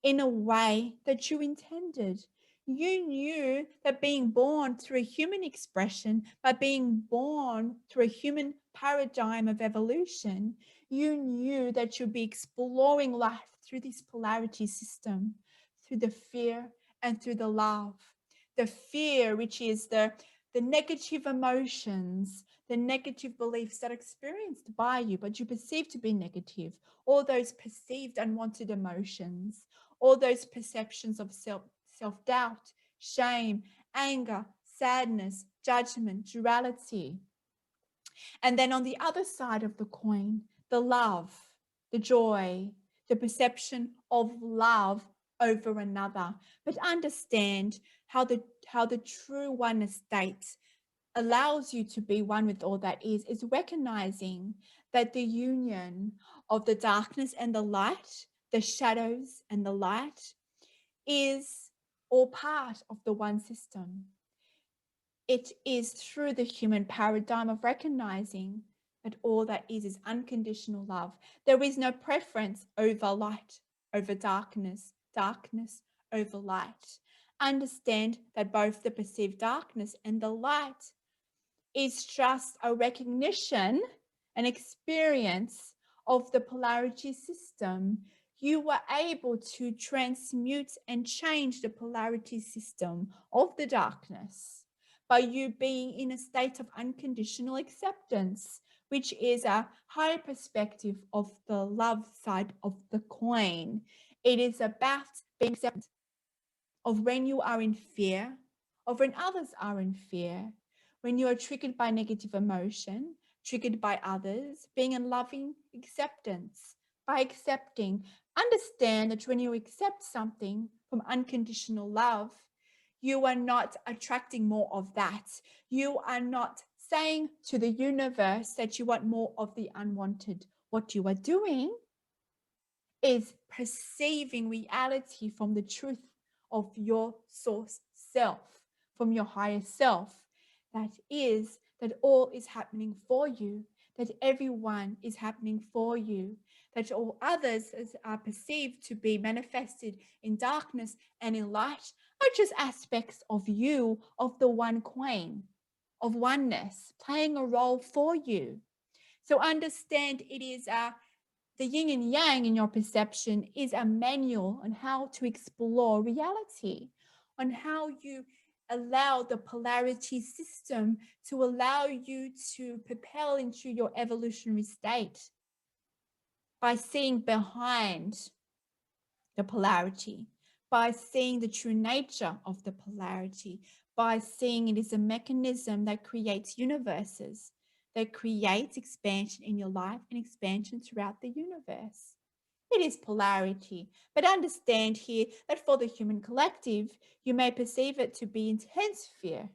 in a way that you intended. You knew that being born through a human expression, by being born through a human paradigm of evolution, you knew that you'd be exploring life through this polarity system, through the fear and through the love. The fear, which is the negative emotions, the negative beliefs that are experienced by you, but you perceive to be negative, all those perceived unwanted emotions, all those perceptions of self-doubt, shame, anger, sadness, judgment, duality. And then on the other side of the coin, the love, the joy, the perception of love over another. But understand how the true oneness state allows you to be one with all that is recognizing that the union of the darkness and the light, the shadows and the light, is all part of the one system. It is through the human paradigm of recognizing that all that is unconditional love. There is no preference over light, over darkness, darkness over light. Understand that both the perceived darkness and the light is just a recognition, an experience of the polarity system. You were able to transmute and change the polarity system of the darkness by you being in a state of unconditional acceptance, which is a higher perspective of the love side of the coin. It is about being accepted of when you are in fear, of when others are in fear, when you are triggered by negative emotion, triggered by others, being in loving acceptance. By accepting, understand that when you accept something from unconditional love, you are not attracting more of that. You are not saying to the universe that you want more of the unwanted. What you are doing is perceiving reality from the truth of your source self, from your higher self. That is that all is happening for you, that everyone is happening for you, that all others are perceived to be manifested in darkness and in light are just aspects of you, of the one coin, of oneness, playing a role for you. So understand it is the yin and yang in your perception is a manual on how to explore reality, on how you allow the polarity system to allow you to propel into your evolutionary state by seeing behind the polarity, by seeing the true nature of the polarity, by seeing it is a mechanism that creates universes, that creates expansion in your life and expansion throughout the universe. It is polarity, but understand here that for the human collective, you may perceive it to be intense fear.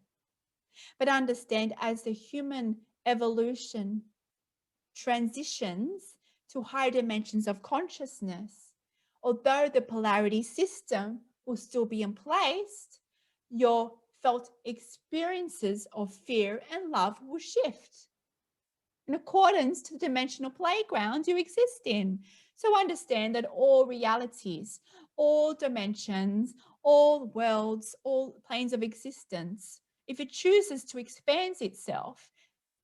But understand as the human evolution transitions to higher dimensions of consciousness, although the polarity system will still be in place, your felt experiences of fear and love will shift in accordance to the dimensional playground you exist in. So understand that all realities, all dimensions, all worlds, all planes of existence, if it chooses to expand itself,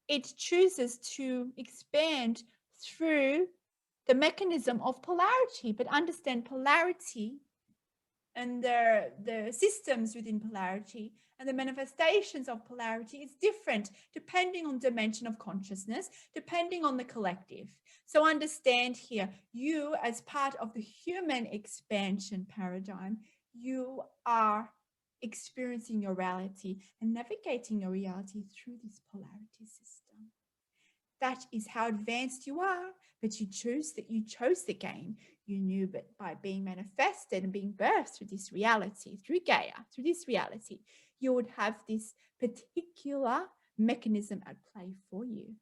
it chooses to expand through the mechanism of polarity. But understand polarity and the systems within polarity and the manifestations of polarity is different depending on dimension of consciousness, depending on the collective. So understand here, you as part of the human expansion paradigm, you are experiencing your reality and navigating your reality through this polarity system. That is how advanced you are, but you chose the game. You knew, but by being manifested and being birthed through this reality, through Gaia, through this reality, you would have this particular mechanism at play for you.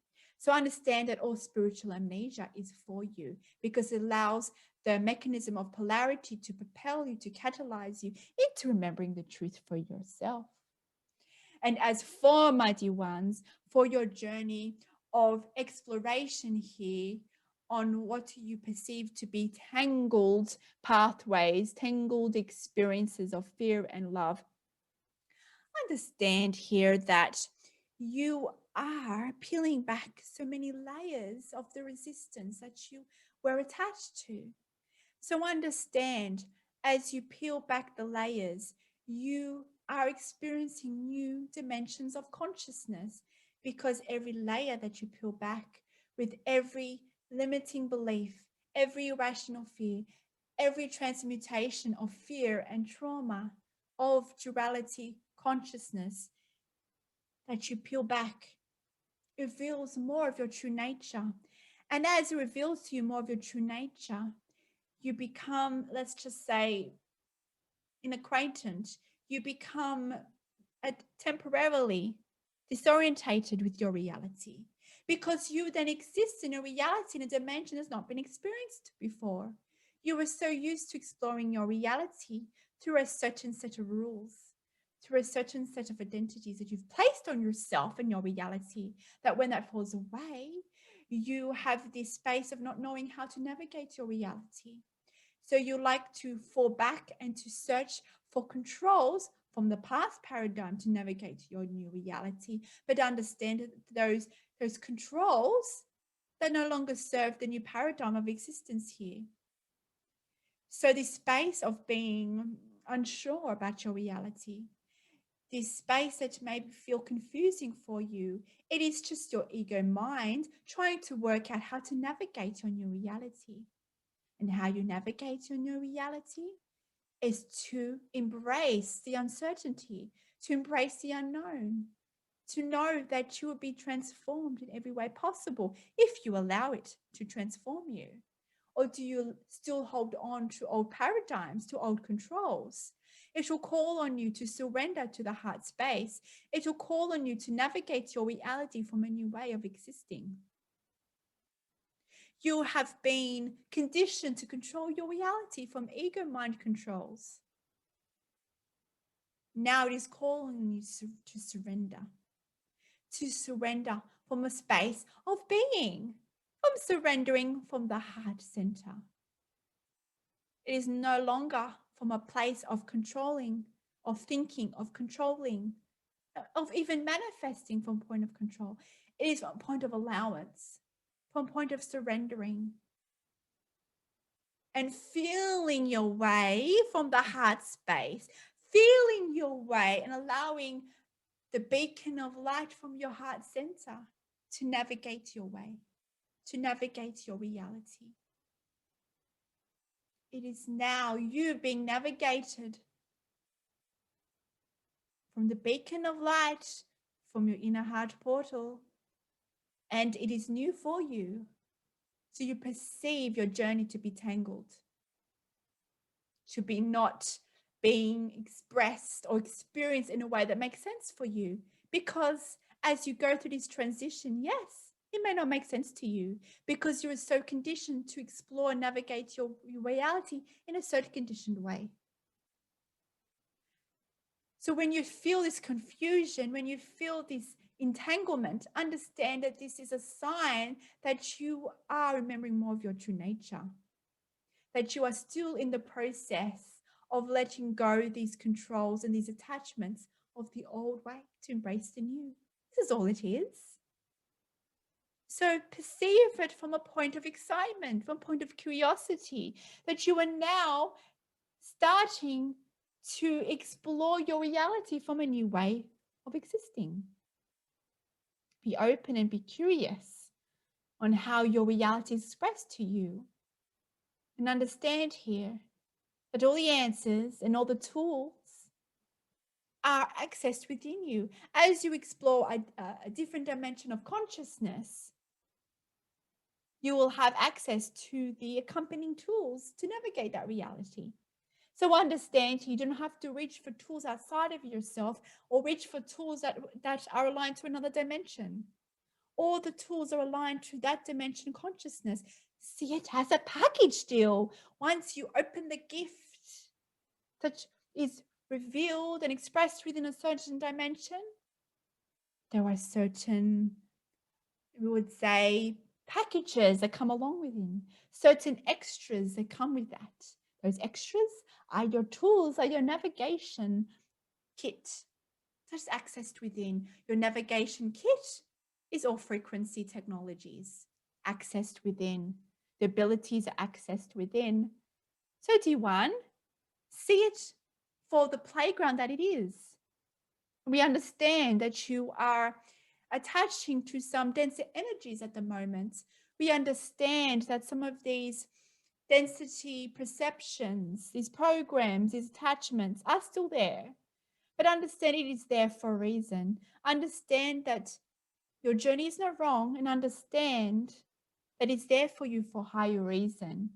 So understand that all spiritual amnesia is for you, because it allows the mechanism of polarity to propel you, to catalyze you into remembering the truth for yourself. And as for, my dear ones, for your journey of exploration here on what you perceive to be tangled pathways, tangled experiences of fear and love, understand here that you are peeling back so many layers of the resistance that you were attached to. So understand, as you peel back the layers, you are experiencing new dimensions of consciousness, because every layer that you peel back, with every limiting belief, every irrational fear, every transmutation of fear and trauma, of duality consciousness that you peel back, reveals more of your true nature. And as it reveals to you more of your true nature, you become, let's just say, inacquainted. You become temporarily disorientated with your reality, because you then exist in a reality, in a dimension that's not been experienced before. You were so used to exploring your reality through a certain set of rules, through a certain set of identities that you've placed on yourself and your reality, that when that falls away, you have this space of not knowing how to navigate your reality. So you like to fall back and to search for controls from the past paradigm to navigate your new reality, but understand that those controls that no longer serve the new paradigm of existence here. So this space of being unsure about your reality, this space that may feel confusing for you, it is just your ego mind trying to work out how to navigate your new reality. And how you navigate your new reality is to embrace the uncertainty, to embrace the unknown, to know that you will be transformed in every way possible if you allow it to transform you. Or do you still hold on to old paradigms, to old controls? It will call on you to surrender to the heart space. It will call on you to navigate your reality from a new way of existing. You have been conditioned to control your reality from ego mind controls. Now it is calling you to surrender from a space of being, from surrendering from the heart center. It is no longer from a place of controlling, of thinking, of controlling, of even manifesting from point of control. It is from a point of allowance, from a point of surrendering, and feeling your way from the heart space, feeling your way and allowing the beacon of light from your heart center to navigate your way, to navigate your reality. It is now you being navigated from the beacon of light, from your inner heart portal, and it is new for you. So you perceive your journey to be tangled, to be not being expressed or experienced in a way that makes sense for you. Because as you go through this transition, yes, it may not make sense to you because you are so conditioned to explore and navigate your reality in a certain conditioned way. So when you feel this confusion, when you feel this entanglement, understand that this is a sign that you are remembering more of your true nature, that you are still in the process of letting go these controls and these attachments of the old way to embrace the new. This is all it is. So perceive it from a point of excitement, from a point of curiosity, that you are now starting to explore your reality from a new way of existing. Be open and be curious on how your reality is expressed to you. And understand here that all the answers and all the tools are accessed within you. As you explore a different dimension of consciousness, you will have access to the accompanying tools to navigate that reality. So understand, you don't have to reach for tools outside of yourself or reach for tools that are aligned to another dimension. all the tools are aligned to that dimension consciousness. See it as a package deal. Once you open the gift that is revealed and expressed within a certain dimension, there are certain, we would say, packages that come along with it, certain extras that come with that. Those extras are your tools, are your navigation kit that's accessed within. Your navigation kit is all frequency technologies accessed within. The abilities are accessed within. So D1, see it for the playground that it is. We understand that you are attaching to some denser energies at the moment. We understand that some of these density perceptions, these programs, these attachments are still there. But understand it is there for a reason. Understand that your journey is not wrong, and understand that it's there for you for higher reason,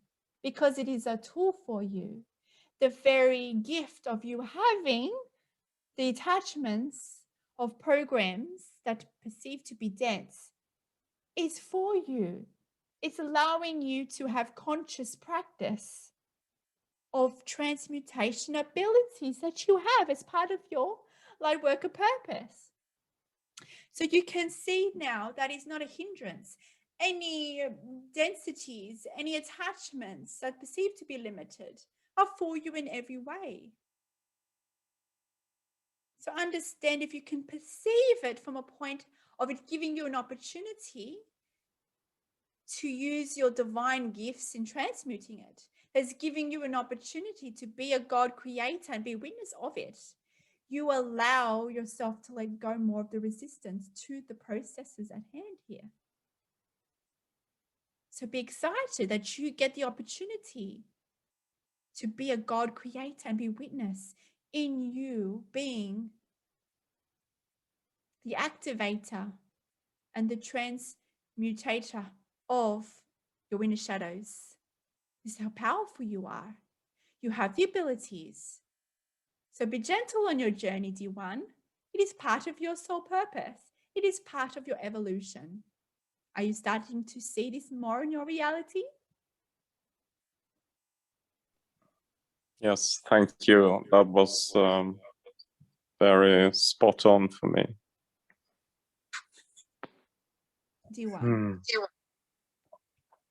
because it is a tool for you. The very gift of you having the attachments of programs that perceive to be dense is for you. It's allowing you to have conscious practice of transmutation abilities that you have as part of your light worker purpose. So you can see now that is not a hindrance. Any densities, any attachments that perceive to be limited are for you in every way. So understand, if you can perceive it from a point of it giving you an opportunity to use your divine gifts in transmuting it, as giving you an opportunity to be a God creator and be witness of it, you allow yourself to let go more of the resistance to the processes at hand here. So be excited that you get the opportunity to be a God creator and be witness in you being the activator and the transmutator of your inner shadows. This is how powerful you are. You have the abilities. So be gentle on your journey, D1. It is part of your soul purpose. It is part of your evolution. Are you starting to see this more in your reality? Yes, thank you. That was very spot on for me. D1.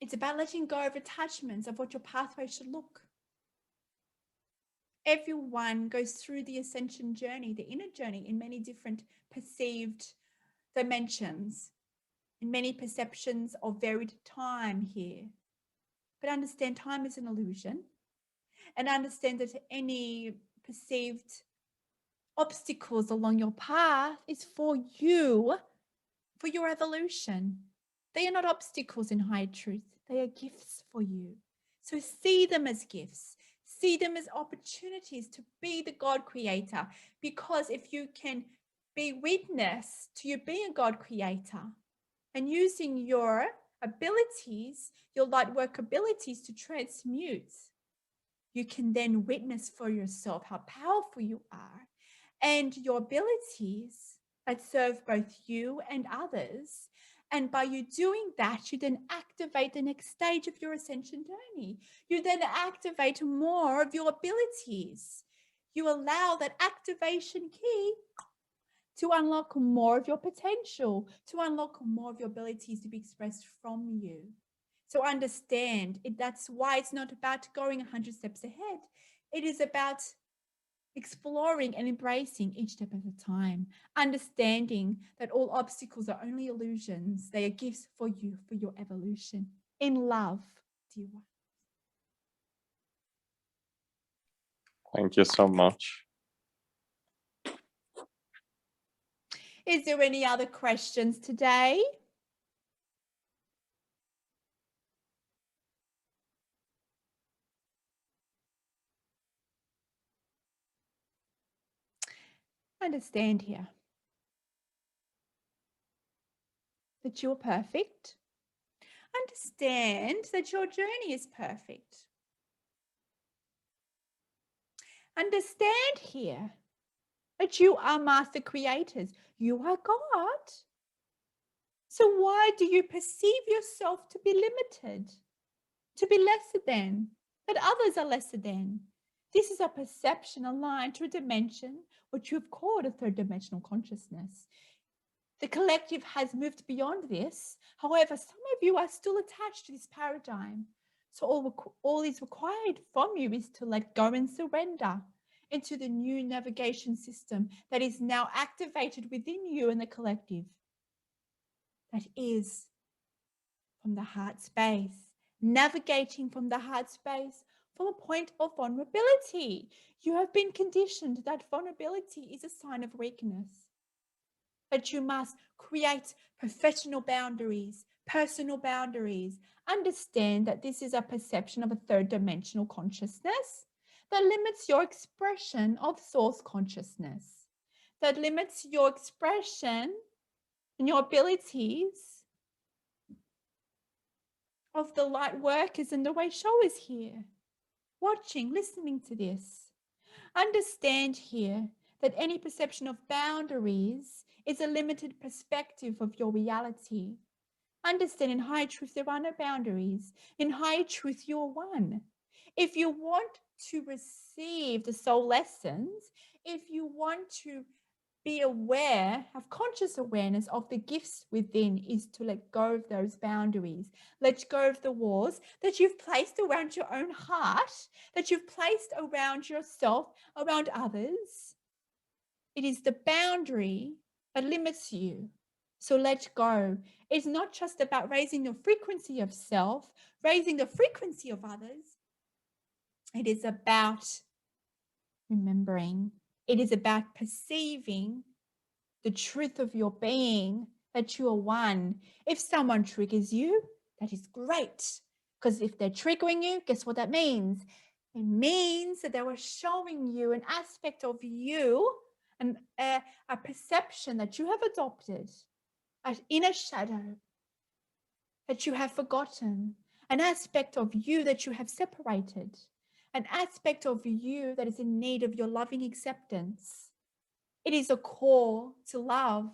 It's about letting go of attachments of what your pathway should look. Everyone goes through the ascension journey, the inner journey, in many different perceived dimensions, in many perceptions of varied time here. But understand time is an illusion, and understand that any perceived obstacles along your path is for you, for your evolution. They are not obstacles in high truth. They are gifts for you. So see them as gifts. See them as opportunities to be the God creator. Because if you can be witness to you being a God creator and using your abilities, your light work abilities to transmute, you can then witness for yourself how powerful you are and your abilities that serve both you and others. And by you doing that, you then activate the next stage of your ascension journey. You then activate more of your abilities. You allow that activation key to unlock more of your potential, to unlock more of your abilities to be expressed from you. So understand, that's why it's not about going 100 steps ahead. It is about exploring and embracing each step at a time, understanding that all obstacles are only illusions. They are gifts for you, for your evolution. In love, dear one. Thank you so much. Is there any other questions today? Understand here that you're perfect. Understand that your journey is perfect. Understand here that you are master creators. You are God. So why do you perceive yourself to be limited, to be lesser than, that others are lesser than? This is a perception aligned to a dimension which you've called a third dimensional consciousness. The collective has moved beyond this. However, some of you are still attached to this paradigm. So all is required from you is to let go and surrender into the new navigation system that is now activated within you and the collective. That is from the heart space, navigating from the heart space from a point of vulnerability. You have been conditioned that vulnerability is a sign of weakness, that you must create professional boundaries, personal boundaries. Understand that this is a perception of a third dimensional consciousness that limits your expression of source consciousness, that limits your expression and your abilities of the light workers and the wayshowers here, watching, listening to this. Understand here that any perception of boundaries is a limited perspective of your reality. Understand, in high truth, there are no boundaries. In high truth, you're one. If you want to receive the soul lessons, if you want to be aware, have conscious awareness of the gifts within, is to let go of those boundaries, let go of the walls that you've placed around your own heart, that you've placed around yourself, around others. It is the boundary that limits you. So let go. It's not just about raising the frequency of self, raising the frequency of others. It is about remembering. It is about perceiving the truth of your being, that you are one. If someone triggers you, that is great. Because if they're triggering you, guess what that means? It means that they were showing you an aspect of you and a perception that you have adopted, an inner shadow that you have forgotten, an aspect of you that you have separated, an aspect of you that is in need of your loving acceptance. It is a call to love.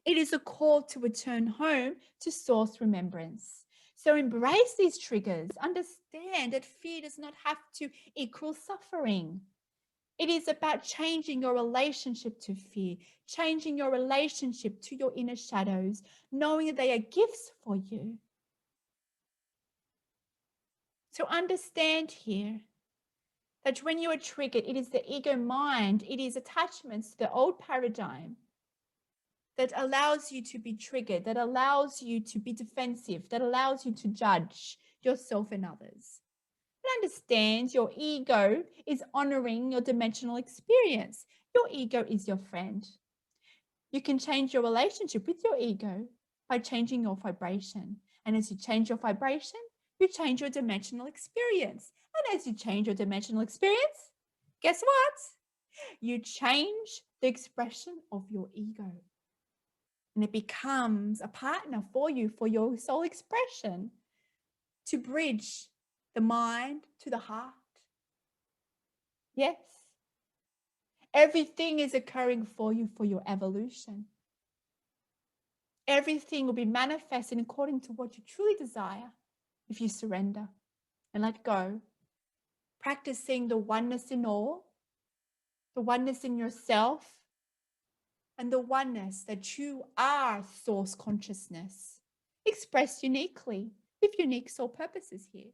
It is a call to return home to source remembrance. So embrace these triggers. Understand that fear does not have to equal suffering. It is about changing your relationship to fear, changing your relationship to your inner shadows, knowing that they are gifts for you. So understand here that when you are triggered, it is the ego mind, it is attachments to the old paradigm that allows you to be triggered, that allows you to be defensive, that allows you to judge yourself and others. But understand your ego is honoring your dimensional experience. Your ego is your friend. You can change your relationship with your ego by changing your vibration. And as you change your vibration, you change your dimensional experience. And as you change your dimensional experience, guess what? You change the expression of your ego. And it becomes a partner for you, for your soul expression, to bridge the mind to the heart. Yes. Everything is occurring for you for your evolution. Everything will be manifested according to what you truly desire if you surrender and let go. Practicing the oneness in all, the oneness in yourself, and the oneness that you are source consciousness, expressed uniquely with unique soul purposes here.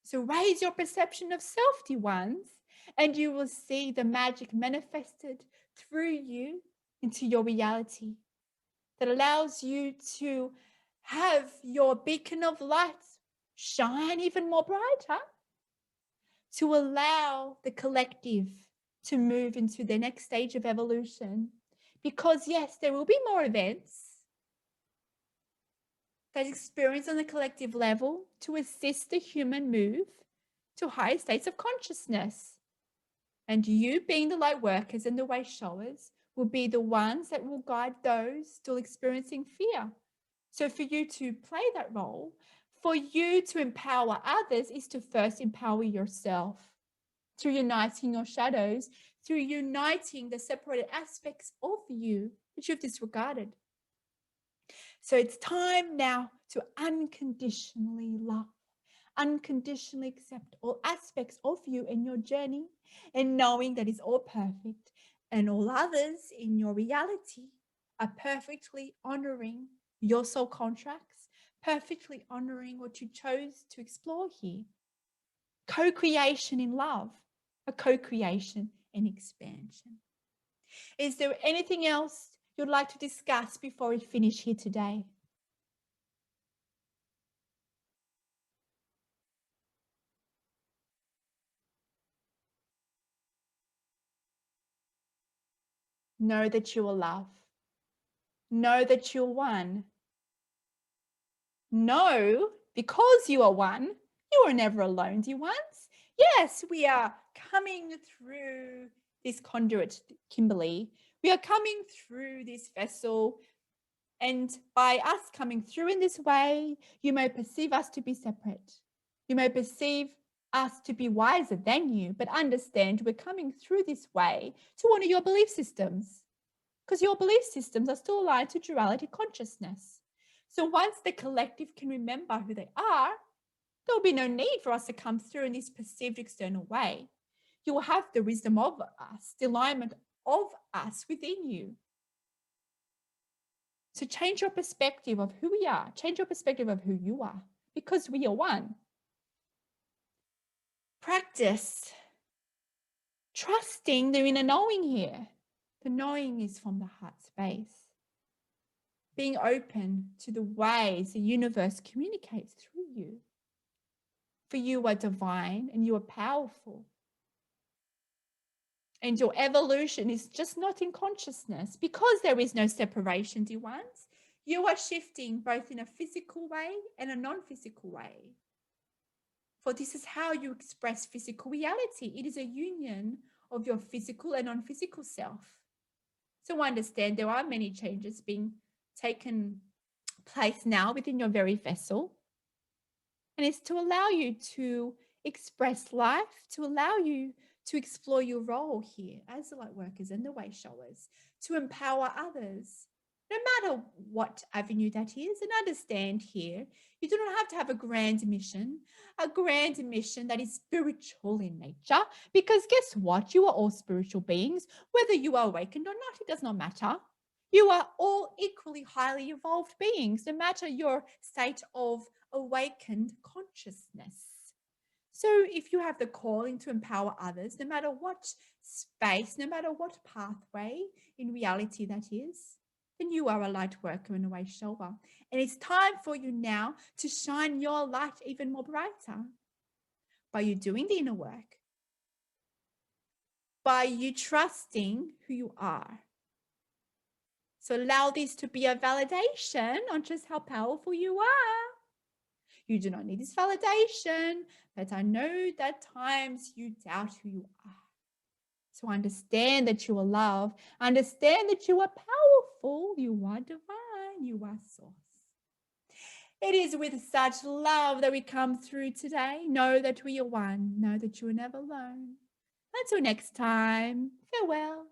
So raise your perception of self, dear ones, and you will see the magic manifested through you into your reality that allows you to have your beacon of light shine even more brighter, to allow the collective to move into the next stage of evolution. Because yes, there will be more events that experience on the collective level to assist the human move to higher states of consciousness. And you, being the light workers and the wayshowers, will be the ones that will guide those still experiencing fear. So for you to play that role, for you to empower others, is to first empower yourself through uniting your shadows, through uniting the separated aspects of you that you've disregarded. So it's time now to unconditionally love, unconditionally accept all aspects of you and your journey, and knowing that it's all perfect and all others in your reality are perfectly honoring your soul contracts, perfectly honoring what you chose to explore here. Co-creation in love, a co-creation in expansion. Is there anything else you'd like to discuss before we finish here today? Know that you are love. Know that you're one. Know, because you are one, you are never alone, dear ones. Yes, we are coming through this conduit, Kimberley. We are coming through this vessel. And by us coming through in this way, you may perceive us to be separate. You may perceive us to be wiser than you, but understand we're coming through this way to honor your belief systems, because your belief systems are still aligned to duality consciousness. So once the collective can remember who they are, there will be no need for us to come through in this perceived external way. You will have the wisdom of us, the alignment of us within you. So change your perspective of who we are. Change your perspective of who you are, because we are one. Practice trusting the inner knowing here. The knowing is from the heart space. Being open to the ways the universe communicates through you. For you are divine and you are powerful. And your evolution is just not in consciousness, because there is no separation, dear ones. You are shifting both in a physical way and a non-physical way. For this is how you express physical reality. It is a union of your physical and non-physical self. So understand there are many changes being taken place now within your very vessel. And it's to allow you to express life, to allow you to explore your role here as the Lightworkers and the Wayshowers, to empower others, no matter what avenue that is. And understand here, you do not have to have a grand mission that is spiritual in nature, because guess what? You are all spiritual beings, whether you are awakened or not, it does not matter. You are all equally highly evolved beings, no matter your state of awakened consciousness. So if you have the calling to empower others, no matter what space, no matter what pathway in reality that is, then you are a light worker and a wayshower. And it's time for you now to shine your light even more brighter by you doing the inner work, by you trusting who you are. So allow this to be a validation on just how powerful you are. You do not need this validation, but I know that times you doubt who you are. So understand that you are love. Understand that you are powerful. You are divine. You are source. It is with such love that we come through today. Know that we are one. Know that you are never alone. Until next time, farewell.